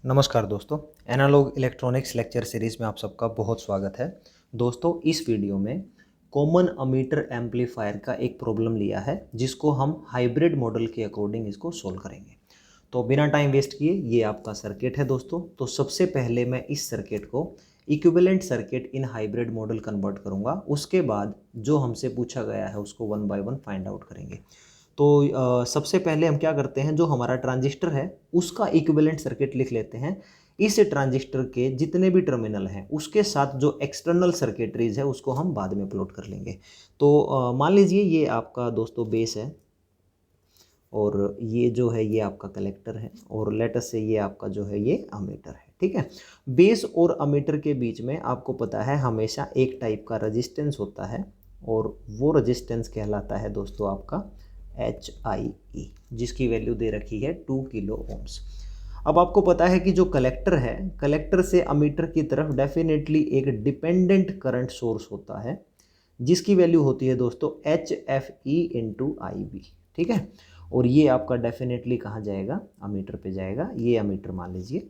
नमस्कार दोस्तों, analogue electronics lecture series में आप सबका बहुत स्वागत है। दोस्तों, इस वीडियो में कॉमन अमीटर एम्पलीफायर का एक प्रॉब्लम लिया है जिसको हम हाइब्रिड मॉडल के अकॉर्डिंग इसको सोल्व करेंगे। तो बिना टाइम वेस्ट किए ये आपका सर्किट है दोस्तों। तो सबसे पहले मैं इस सर्किट को equivalent circuit in hybrid model convert करूँगा। उसके बाद जो हमसे पूछा गया है उसको one by one find out करेंगे। तो सबसे पहले हम क्या करते हैं, जो हमारा ट्रांजिस्टर है उसका इक्विवेलेंट सर्किट लिख लेते हैं। इस ट्रांजिस्टर के जितने भी टर्मिनल हैं उसके साथ जो एक्सटर्नल सर्किटरीज है उसको हम बाद में प्लॉट कर लेंगे। तो मान लीजिए ये आपका दोस्तों बेस है और ये जो है ये आपका कलेक्टर है और लेटस से ये आपका जो है ये अमीटर है। ठीक है, बेस और अमीटर के बीच में आपको पता है हमेशा एक टाइप का रेजिस्टेंस होता है और वो रेजिस्टेंस कहलाता है दोस्तों आपका HIE, जिसकी वैल्यू दे रखी है 2 किलो ओम्स। अब आपको पता है कि जो कलेक्टर है, कलेक्टर से अमीटर की तरफ डेफिनेटली एक डिपेंडेंट करंट सोर्स होता है जिसकी वैल्यू होती है दोस्तों HFE इंटू IB। ठीक है, और ये आपका डेफिनेटली कहाँ जाएगा, अमीटर पे जाएगा। ये अमीटर मान लीजिए।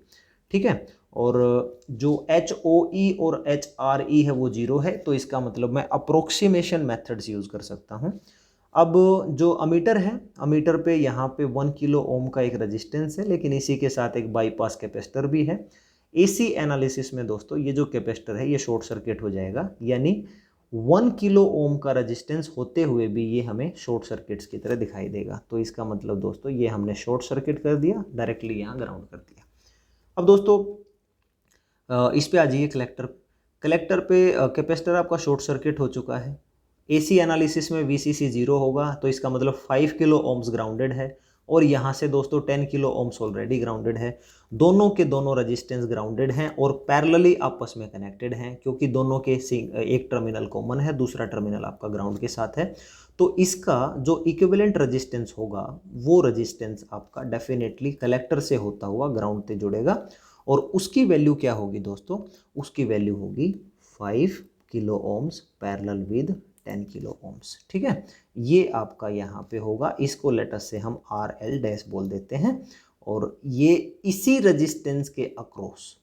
ठीक है, और जो HOE और HRE है वो 0 है, तो इसका मतलब मैं अप्रोक्सीमेशन मेथड्स यूज़ कर सकता हूँ। अब जो अमीटर है, अमीटर पे यहाँ पे 1 किलो ओम का एक रेजिस्टेंस है, लेकिन इसी के साथ एक बाईपास कैपेसिटर भी है। AC एनालिसिस में दोस्तों ये जो कैपेसिटर है ये शॉर्ट सर्किट हो जाएगा, यानी 1 किलो ओम का रेजिस्टेंस होते हुए भी ये हमें शॉर्ट सर्किट्स की तरह दिखाई देगा। तो इसका मतलब दोस्तों ये हमने शॉर्ट सर्किट कर दिया, डायरेक्टली यहाँ ग्राउंड कर दिया। अब दोस्तों इस पे आ जाइए कलेक्टर। कलेक्टर पे कैपेसिटर आपका शॉर्ट सर्किट हो चुका है। AC एनालिसिस में VCC 0 होगा, तो इसका मतलब 5 किलो ओम्स ग्राउंडेड है और यहाँ से दोस्तों 10 किलो ओम्स ऑलरेडी ग्राउंडेड है। दोनों के दोनों रेजिस्टेंस ग्राउंडेड हैं और पैरेलली आपस में कनेक्टेड हैं, क्योंकि दोनों के एक टर्मिनल कॉमन है, दूसरा टर्मिनल आपका ग्राउंड के साथ है। तो इसका जो इक्विवेलेंट रेजिस्टेंस होगा वो रेजिस्टेंस आपका डेफिनेटली कलेक्टर से होता हुआ ग्राउंड से जुड़ेगा और उसकी वैल्यू क्या होगी दोस्तों, उसकी वैल्यू होगी 5 kilo ohms parallel with 10 kilo ohms. ठीक है, ये आपका यहाँ पे होगा। इसको लेटस से हम RL डैश बोल देते हैं और ये इसी रेजिस्टेंस के अक्रॉस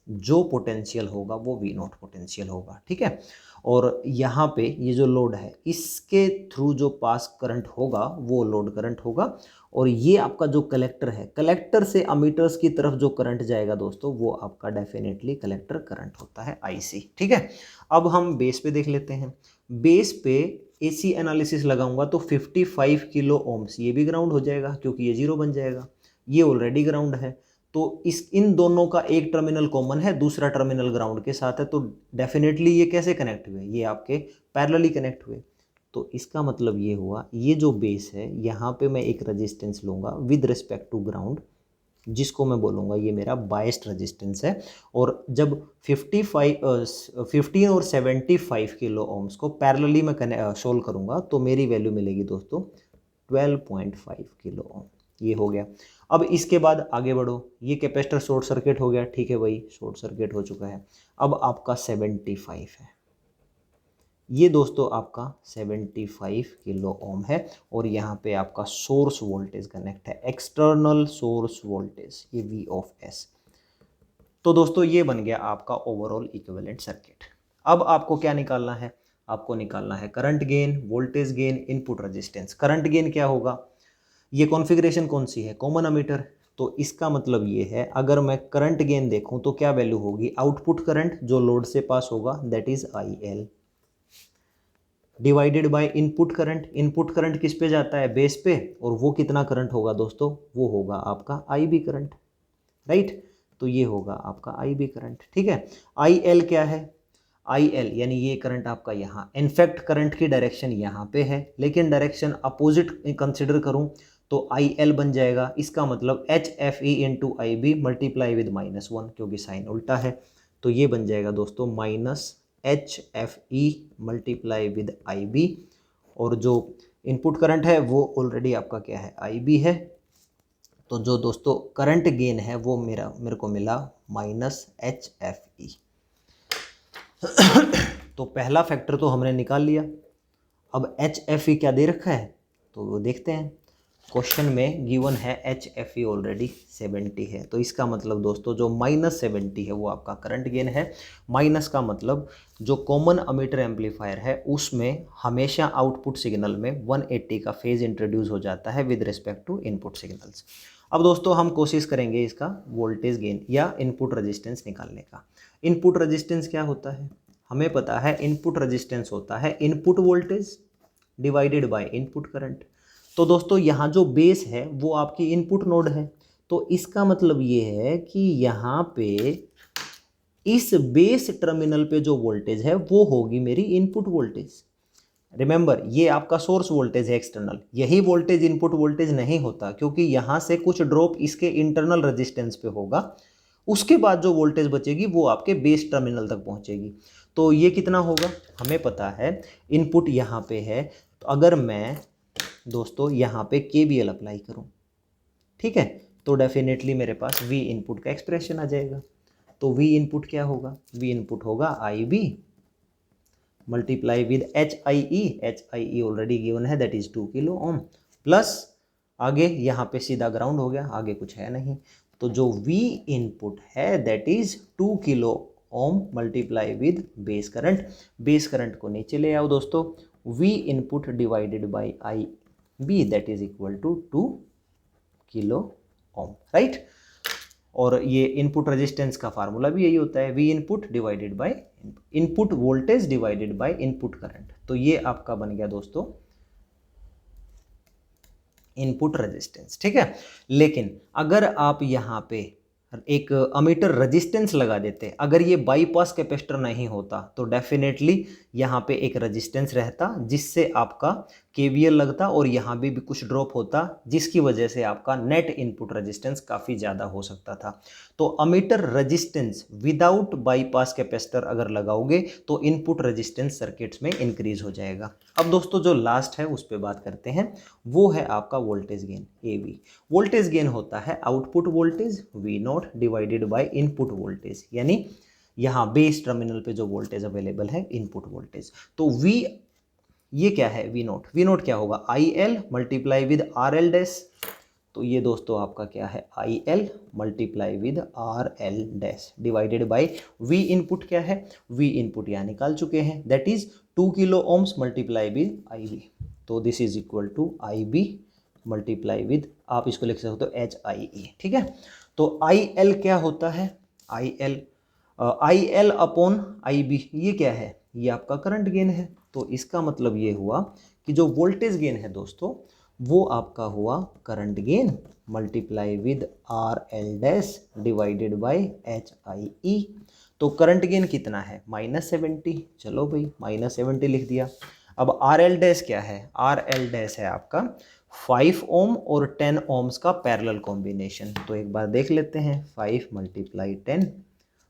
जो पोटेंशियल होगा वो V0 पोटेंशियल होगा। ठीक है, और यहाँ पे ये जो लोड है इसके थ्रू जो पास करंट होगा वो लोड करंट होगा और ये आपका जो कलेक्टर है, कलेक्टर से अमीटर्स की तरफ जो करंट जाएगा दोस्तों वो आपका डेफिनेटली कलेक्टर करंट होता है IC। ठीक है, अब हम बेस पे देख लेते हैं। बेस पे AC एनालिसिस लगाऊंगा तो 55 किलो ओम्स ये भी ग्राउंड हो जाएगा क्योंकि ये 0 बन जाएगा, ये ऑलरेडी ग्राउंड है। तो इन दोनों का एक टर्मिनल कॉमन है, दूसरा टर्मिनल ग्राउंड के साथ है, तो डेफिनेटली ये कैसे कनेक्ट हुए, ये आपके पैरेलली कनेक्ट हुए। तो इसका मतलब ये हुआ, ये जो बेस है यहाँ पे मैं एक रेजिस्टेंस लूँगा विद रिस्पेक्ट टू ग्राउंड, जिसको मैं बोलूँगा ये मेरा बायस्ड रेजिस्टेंस है। और जब 15 और 75 किलो ओम्स को पैरेलली मैं सोल्व करूँगा तो मेरी वैल्यू मिलेगी दोस्तों 12.5 किलो ओम। ये हो गया। अब इसके बाद आगे बढ़ो, ये कैपेसिटर शॉर्ट सर्किट हो गया। ठीक है भाई, शॉर्ट सर्किट हो चुका है। अब आपका 75 है, ये दोस्तों आपका 75 किलो ओम है और यहाँ पे आपका सोर्स वोल्टेज कनेक्ट है, एक्सटर्नल सोर्स वोल्टेज, ये V ऑफ S। तो दोस्तों ये बन गया आपका ओवरऑल इक्विवेलेंट सर्किट। अब आपको क्या निकालना है, आपको निकालना है current gain, voltage gain, input resistance. Current gain क्या होगा, ये कॉन्फ़िगरेशन कौन सी है, कॉमन अमीटर। तो इसका मतलब ये है, अगर मैं करंट गेन देखूं तो क्या वैल्यू होगी, आउटपुट करंट जो लोड से पास होगा that is IL divided by input current. Input current किस पे जाता है, बेस पे, और वो कितना करंट होगा दोस्तों, वो होगा आपका IB करंट। राइट, तो ये होगा आपका IB करंट। ठीक है, IL क्या है, IL यानी ये करंट आपका यहाँ, इनफैक्ट करंट की डायरेक्शन यहाँ पे है लेकिन डायरेक्शन अपोजिट कंसिडर करूँ तो IL बन जाएगा। इसका मतलब HFE into IB multiply with -1, क्योंकि साइन उल्टा है। तो ये बन जाएगा दोस्तों -HFE मल्टीप्लाई विद IB, और जो इनपुट करंट है वो ऑलरेडी आपका क्या है, IB है। तो जो दोस्तों करंट गेन है वो मेरे को मिला -HFE। तो पहला फैक्टर तो हमने निकाल लिया। अब HFE क्या दे रखा है तो वो देखते हैं। क्वेश्चन में गिवन है HFE ऑलरेडी 70 है, तो इसका मतलब दोस्तों जो -70 है वो आपका करंट गेन है। माइनस का मतलब जो कॉमन अमीटर एम्पलीफायर है उसमें हमेशा आउटपुट सिग्नल में 180 का फेज इंट्रोड्यूस हो जाता है with respect to input signals. अब दोस्तों हम कोशिश करेंगे इसका वोल्टेज गेन या इनपुट रेजिस्टेंस निकालने का। इनपुट रेजिस्टेंस क्या होता है, हमें पता है इनपुट रेजिस्टेंस होता है input voltage divided by input current. तो दोस्तों यहाँ जो बेस है वो आपकी इनपुट नोड है, तो इसका मतलब ये है कि यहाँ पे इस बेस टर्मिनल पे जो वोल्टेज है वो होगी मेरी इनपुट वोल्टेज। रिमेंबर ये आपका सोर्स वोल्टेज है एक्सटर्नल, यही वोल्टेज इनपुट वोल्टेज नहीं होता क्योंकि यहाँ से कुछ ड्रॉप इसके इंटरनल रेजिस्टेंस पे होगा, उसके बाद जो वोल्टेज बचेगी वो आपके बेस टर्मिनल तक पहुँचेगी। तो ये कितना होगा हमें पता है, इनपुट यहाँ पे है, तो अगर मैं दोस्तों यहाँ पे KVL अप्लाई करूँ, ठीक है, तो डेफिनेटली मेरे पास V इनपुट का एक्सप्रेशन आ जाएगा। तो V इनपुट क्या होगा, V इनपुट होगा IB multiply with HIE already given है that is 2 kilo ohm, plus आगे यहाँ पे सीधा ग्राउंड हो गया, आगे कुछ है नहीं, तो जो V इनपुट है that is 2 kilo ohm multiply with base current. Base current को नीचे ले आओ दोस्तों, V input divided by IB that is equal to 2 kilo ohm, right. और ये इनपुट रेजिस्टेंस का फार्मूला भी यही होता है, V input divided by input voltage divided by input current. तो ये आपका बन गया दोस्तों इनपुट रेजिस्टेंस, ठीक है। लेकिन अगर आप यहाँ पे एक अमीटर रेजिस्टेंस लगा देते, अगर ये बाईपास कैपेसिटर नहीं होता तो डेफिनेटली यहाँ पे एक रेजिस्टेंस रहता जिससे आपका KVL लगता और यहाँ भी कुछ ड्रॉप होता जिसकी वजह से आपका नेट इनपुट रेजिस्टेंस काफ़ी ज़्यादा हो सकता था। तो ammeter resistance without bypass capacitor अगर लगाओगे तो इनपुट रेजिस्टेंस सर्किट्स में इंक्रीज हो जाएगा। अब दोस्तों जो लास्ट है उस पर बात करते हैं, वो है आपका voltage gain AV। Voltage gain होता है output voltage V0 divided by input voltage, यानी यहाँ बेस टर्मिनल पे जो वोल्टेज अवेलेबल है इनपुट वोल्टेज। तो V ये क्या है V0, V0 क्या होगा IL multiply with RL dash. तो ये दोस्तों आपका क्या है IL multiply with RL dash divided by V input क्या है, V इनपुट यहाँ निकाल चुके हैं that is 2 kilo ohms multiply with IB। तो this is equal to IB multiply with, आप इसको लिख सकते हो HIE, ठीक है। तो IL क्या होता है, IL अपॉन IB, ये क्या है, ये आपका करंट गेन है। तो इसका मतलब ये हुआ कि जो वोल्टेज गेन है दोस्तों वो आपका हुआ current gain multiply with RL dash divided bye HIE। तो करंट गेन कितना है -70, चलो भाई -70 लिख दिया। अब RL डैश क्या है, RL डैश है आपका 5 ओम और 10 ओम्स का पैरेलल कॉम्बिनेशन। तो एक बार देख लेते हैं, 5 मल्टीप्लाई 10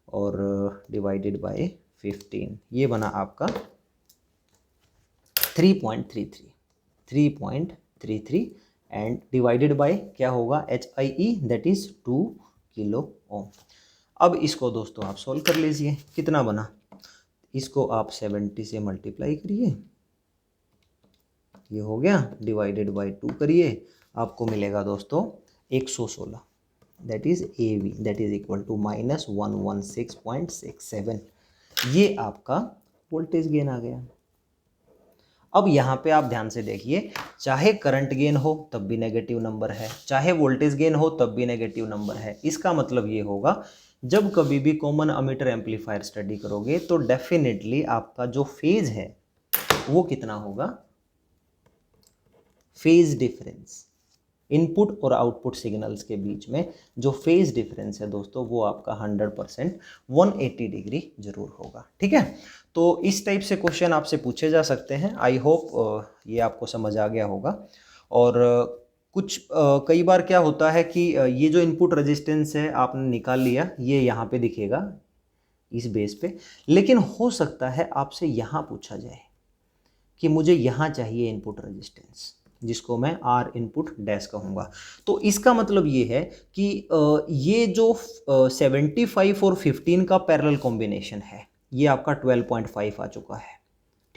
और डिवाइडेड बाय 15, ये बना आपका 3.33 एंड डिवाइडेड बाय क्या होगा HIE दैट इज 2 किलो ओम। अब इसको दोस्तों आप सॉल्व कर लीजिए, कितना बना, इसको आप 70 से मल्टीप्लाई करिए, ये हो गया, डिवाइडेड बाय 2 करिए, आपको मिलेगा दोस्तों 116 that is AV that is equal to -116.67। ये आपका वोल्टेज गेन आ गया। अब यहाँ पे आप ध्यान से देखिए, चाहे करंट गेन हो तब भी नेगेटिव नंबर है, चाहे वोल्टेज गेन हो तब भी नेगेटिव नंबर है। इसका मतलब ये होगा जब कभी भी कॉमन अमीटर एम्पलीफायर स्टडी करोगे तो डेफिनेटली आपका जो फेज है वो कितना होगा, फेज डिफरेंस, इनपुट और आउटपुट सिग्नल्स के बीच में जो फेज डिफरेंस है दोस्तों वो आपका 100% 180 डिग्री जरूर होगा, ठीक है। तो इस टाइप से क्वेश्चन आपसे पूछे जा सकते हैं। आई होप ये आपको समझ आ गया होगा। और कुछ कई बार क्या होता है कि ये जो इनपुट रेजिस्टेंस है आपने निकाल लिया, ये यहाँ पे दिखेगा इस बेस पे, लेकिन हो सकता है आपसे यहाँ पूछा जाए कि मुझे यहाँ चाहिए इनपुट रेजिस्टेंस, जिसको मैं R इनपुट डैश कहूँगा। तो इसका मतलब ये है कि ये जो 75 और 15 का पैरेलल कॉम्बिनेशन है ये आपका 12.5 आ चुका है,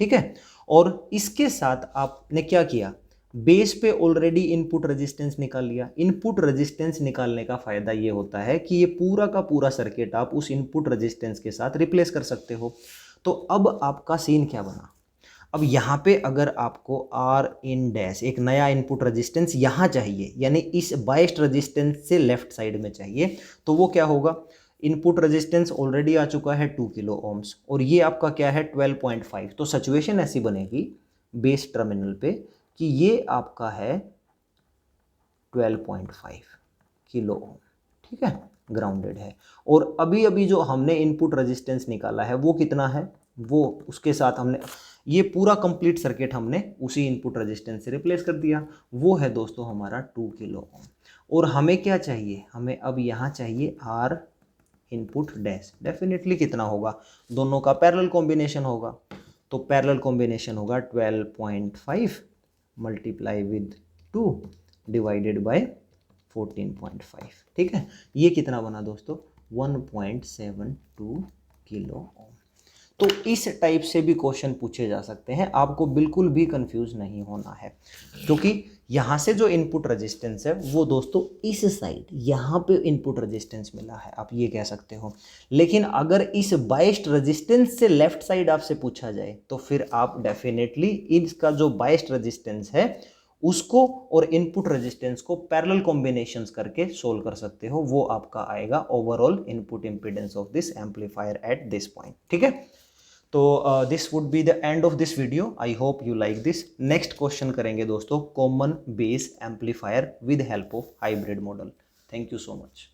ठीक है। और इसके साथ आपने क्या किया, बेस पे ऑलरेडी इनपुट रेजिस्टेंस निकाल लिया। इनपुट रेजिस्टेंस निकालने का फायदा ये होता है कि ये पूरा का पूरा सर्किट आप उस इनपुट रेजिस्टेंस के साथ रिप्लेस कर सकते हो। तो अब आपका सीन क्या बना, अब यहाँ पे अगर आपको आर इन डैश एक नया इनपुट रेजिस्टेंस यहाँ चाहिए, यानी इस बायस्ड रेजिस्टेंस से लेफ्ट साइड में चाहिए, तो वो क्या होगा, इनपुट रेजिस्टेंस ऑलरेडी आ चुका है 2 किलो ओम्स और ये आपका क्या है 12.5। तो सिचुएशन ऐसी बनेगी बेस टर्मिनल पे कि ये आपका है 12.5 किलो ओम, ठीक है, ग्राउंडेड है। और अभी अभी जो हमने इनपुट रेजिस्टेंस निकाला है वो कितना है, वो उसके साथ हमने ये पूरा कंप्लीट सर्किट हमने उसी इनपुट रेजिस्टेंस से रिप्लेस कर दिया, वो है दोस्तों हमारा 2 किलो ओम। और हमें क्या चाहिए, हमें अब यहाँ चाहिए आर इनपुट डैश, डेफिनेटली कितना होगा, दोनों का पैरेलल कॉम्बिनेशन होगा। तो पैरेलल कॉम्बिनेशन होगा 12.5 मल्टीप्लाई विद 2 डिवाइडेड बाय 14.5, ठीक है। ये कितना बना दोस्तों, 1.72 किलो ओम। तो इस टाइप से भी क्वेश्चन पूछे जा सकते हैं, आपको बिल्कुल भी कंफ्यूज नहीं होना है, क्योंकि यहाँ से जो इनपुट रेजिस्टेंस है वो दोस्तों इस साइड यहाँ पे इनपुट रेजिस्टेंस मिला है, आप ये कह सकते हो। लेकिन अगर इस बायस्ड रेजिस्टेंस से लेफ्ट साइड आपसे पूछा जाए तो फिर आप डेफिनेटली इसका जो बायस्ड रेजिस्टेंस है उसको और इनपुट रेजिस्टेंस को पैरेलल कॉम्बिनेशंस करके सोल्व कर सकते हो, वो आपका आएगा overall input impedance of this amplifier at this point, ठीक है। तो this would be the end of this video, I hope you like this. Next question करेंगे दोस्तों common base amplifier with help of hybrid model. Thank you so much.